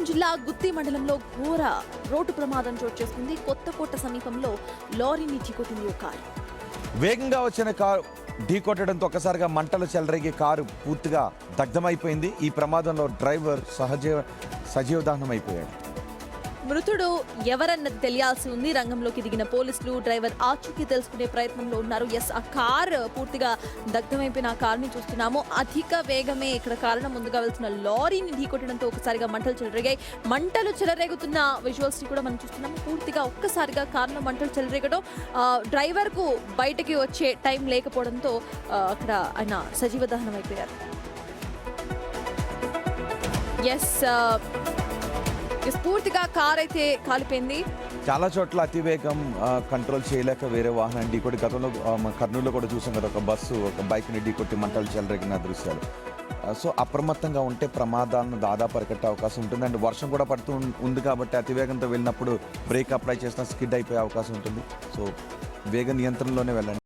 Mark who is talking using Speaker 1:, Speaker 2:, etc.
Speaker 1: జిల్లా గుత్తి మండలంలో ఘోర రోడ్డు ప్రమాదం చోటు చేసుకుంది. కొత్తకోట సమీపంలో లారీని ఢీకొట్టింది ఓ కారు.
Speaker 2: వేగంగా వచ్చిన కారు ఢీకొట్టడంతో ఒక్కసారిగా మంటలు చెలరేగి కారు పూర్తిగా దగ్ధమైపోయింది. ఈ ప్రమాదంలో డ్రైవర్ సజీవ దహనం అయిపోయాడు.
Speaker 1: మృతుడు ఎవరన్నది తెలియాల్సి ఉంది. రంగంలోకి దిగిన పోలీసులు డ్రైవర్ ఆచూకీ తెలుసుకునే ప్రయత్నంలో ఉన్నారు. ఆ కార్ పూర్తిగా దగ్ధమైపోయిన ఆ కార్ని చూస్తున్నాము. అధిక వేగమే ఇక్కడ కారణం. ముందుగా వెళ్తున్న లారీని ఢీకొట్టడంతో ఒకసారిగా మంటలు చెలరేగాయి. మంటలు చెలరేగుతున్న విజువల్స్ ని కూడా మనం చూస్తున్నాము. పూర్తిగా ఒక్కసారిగా కార్లో మంటలు చెలరేగడం, డ్రైవర్ కు బయటకి వచ్చే టైం లేకపోవడంతో అక్కడ ఆయన సజీవ దహనం అయిపోయారు. పూర్తిగా కార్ అయితే కాలిపోయింది.
Speaker 2: చాలా చోట్ల అతివేగం కంట్రోల్ చేయలేక వేరే వాహనం ఢీకొట్టి, గతంలో కర్నూలులో కూడా చూసాం కదా, ఒక బస్సు ఒక బైక్ని ఢీకొట్టి మంటలు చెలరేగిన దృశ్యాలు. సో అప్రమత్తంగా ఉంటే ప్రమాదాలను దాదాపు అరికట్టే అవకాశం ఉంటుంది. అండ్ వర్షం కూడా పడుతూ ఉంది కాబట్టి అతివేగంతో వెళ్ళినప్పుడు బ్రేక్ అప్లై చేసిన స్కిడ్ అయిపోయే అవకాశం ఉంటుంది. సో వేగ నియంత్రణలోనే వెళ్ళండి.